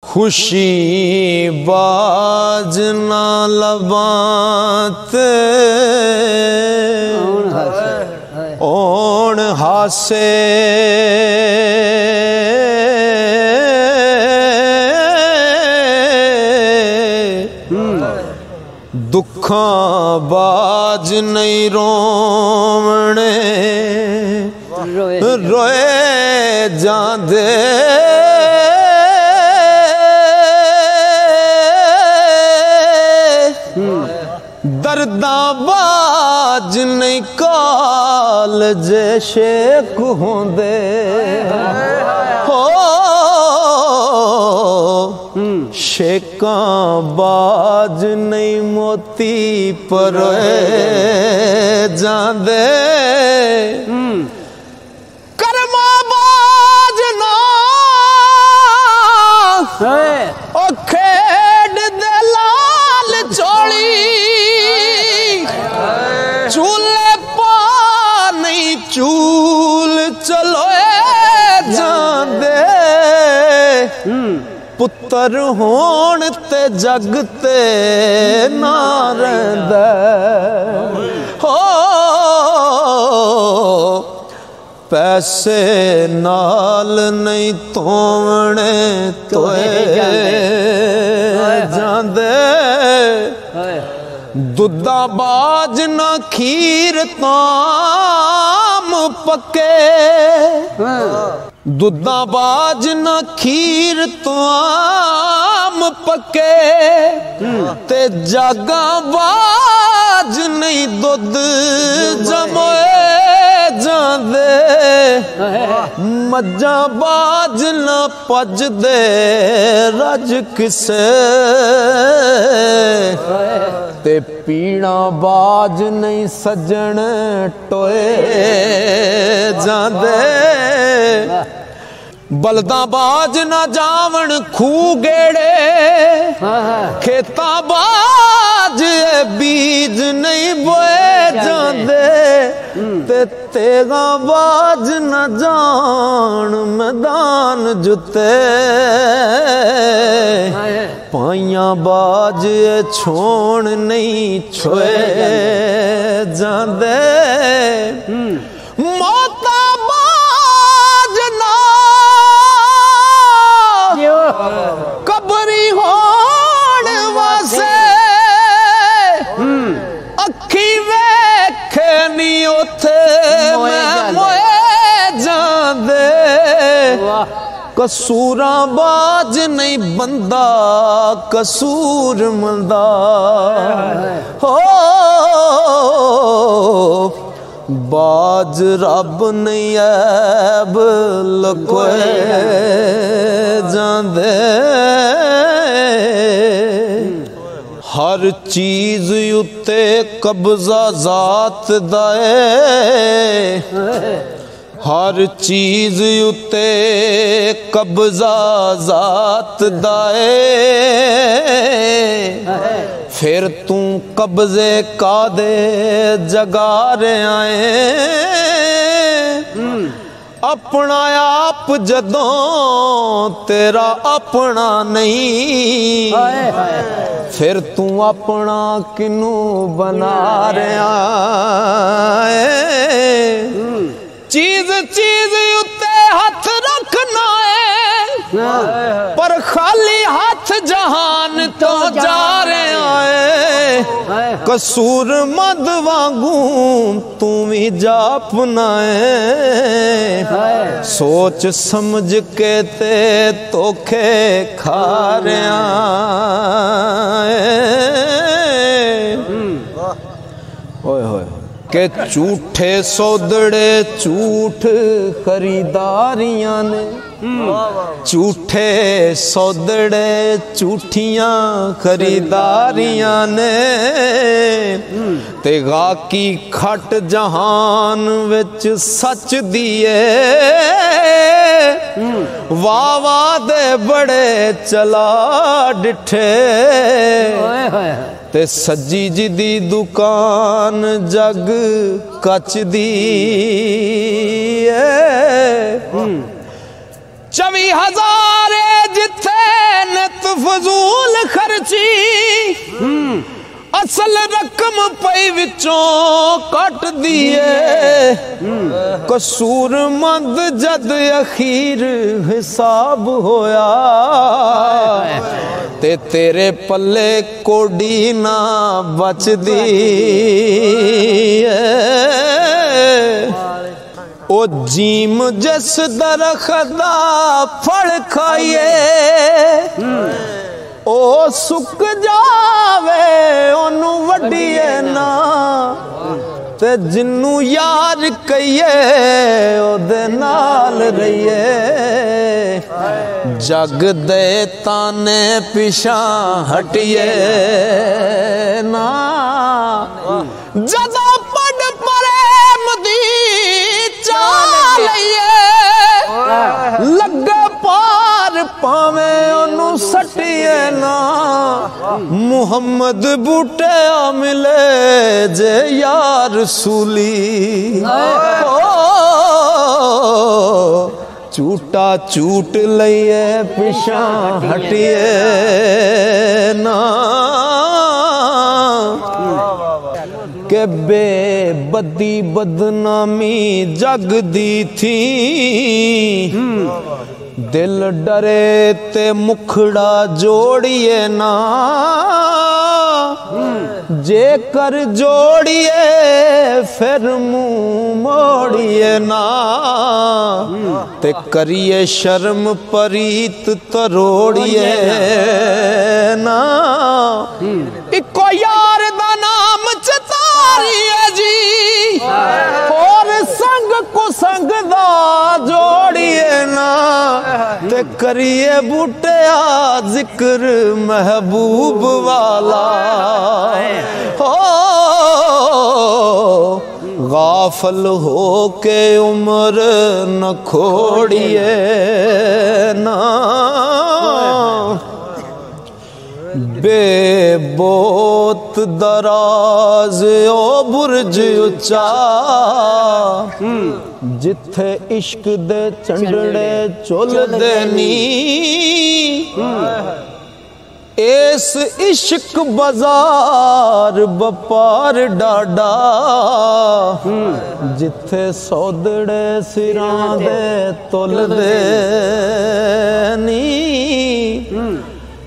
खुशी बाज ना लबाते ओण हासे दुखा बाज नहीं रोवणे रोए जांदे दर्दा बाज नहीं काल जे शेक होंदे हो शेका बाज नहीं मोती पर जांदे कर्मा बाज ना ओ खेड दे लाल चोली चूल्हे पा नहीं चूल चलो जांदे पुत्र होण ते जग ते ना रहिंदा हो पैसे नाल नहीं तोवणे तोए जांदे दुधा बाज ना खीर ताम पके दुधा बाज ना खीर ताम पके ते जागा बाज नहीं दुध जमोए जांदे मज्जा बाज ना पज दे रज किसे ते पीना बाज नहीं सजन टोए जांदे बलदा बाज ना जावण खू गेड़े खेता बाज बीज नहीं बोए जांदे ते तेगा बाज न जान मैदान जुते पाइया बाज छोण नहीं छोए जांदे मौता बाज ना कबरी होण वासे अखी वेखे नी उथे मैं मोए जांदे कसूरा बाज नहीं बंदा कसूर मंदा हो बाज रब नहीं ऐब लकोए जांदे हर चीज उत्ते कब्जा जात दाए हर चीज उत्ते कब्जा जात दाए फिर तू कब्जे का दे जगा रहे आए अपना आप जदों तेरा अपना नहीं फिर तू अपना किनू बना रहा चीज चीज उत्ते हाथ रखना है पर खाली हाथ जहान तो जा रहे आए कसूर मद वांगू तू भी जापना है सोच समझ के ते तोखे खा रहा के झूठे सौदड़े झूठ खरीदारियां ने झूठे सौदड़े झूठियां खरीदारियां ने ते गाकी खट जहान विच सच दिए वाह वाह दे बड़े चला डिठे ते सज्जी जी दी दुकान जग कच दी 24,000 जिथे असल रकम पई विचों कट दिए कसूर मंद जद अखीर हिसाब होया ते तेरे पल्ले कोडी ना बचदी ओ जीम जिस दरख्त दा फल खाइए ओ सुक जावे ओनू वड्डीए ना ते जिन्नू यार कहिए ओदे नाल रहिए जग दे ताने पिछा हटिए ना जदा पड़ प्रेम दी लगे पार पावे ओनू सटिए ना मुहम्मद बूटे मिले जे यार सूली झूठा झूठ लइए पिछा हटिए ना के बेबदी बदनामी जग दी थी दिल डरे ते मुखड़ा जोड़िए ना जे कर जोड़िए फिर मुंह मोड़िए ना ते करिए शर्म परीत तरोड़िए ना इको यार दा नाम चतारिए जी और संग को संग दा जोड़िए ना ते करिए बूटिया जिक्र महबूब वाला हो गाफल हो के उम्र न खोड़िए ना बेबोत दराज ओ बुर्ज उचा जिथे इश्क दे चंडड़े चुल देनी इस इश्क बाजार बपार डाडा जिथे सौदड़े सिरां दे तुल देनी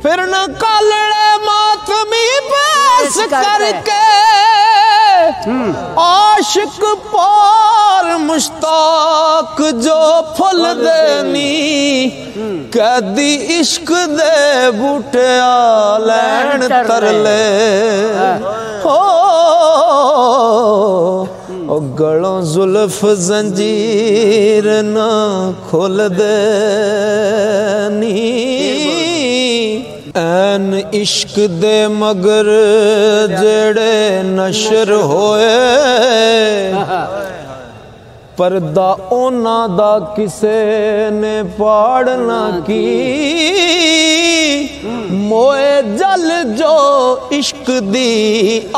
फिर न कालड़े मातमी पेश करके आशिक पार मुश्ताक जो फुल देनी कैदी इश्क दे बूटिया लैन तरले हो गलों जुल्फ जंजीर न खोल देनी ऐन इश्क दे मगर जेड़े नशर होए पर्दा ओना दा किसे ने पाड़ना की मोए जल जो इश्क दी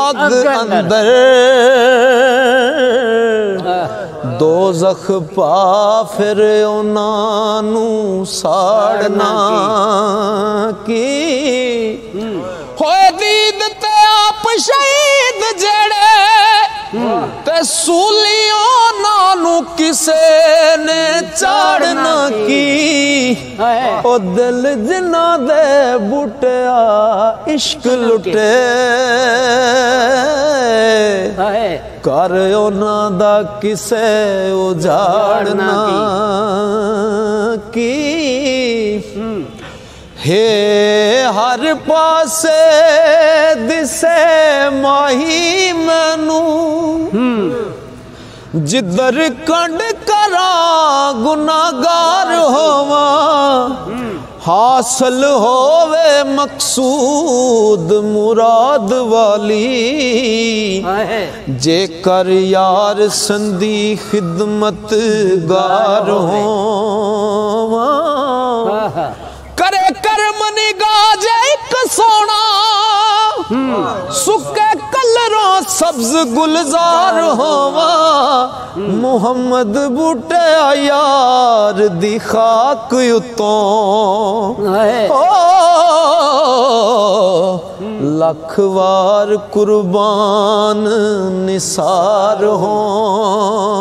अग अंदर दोज़ख पा फिर उनानू साड़ना की होए दीद ते आप शहीद जेड़े ते सूलियों नानू किसे ने चाड़ना की ओ दिल जिन्ना दे बूटिया इश्क लुटे कर ओना दा किसे उजाड़ना की हे हर पासे दिसे माही मैनू जिधर कंड करा गुनागार होवा हासिल होवे मकसूद मुराद वाली जेकर यार संदी खिदमत गार होवा करे कर्म निगाह एक सोना सुके कलरों सब्ज गुलजार होवा मुहम्मद बूटे यार दी खाक उतों लख वार कुर्बान निसार हों।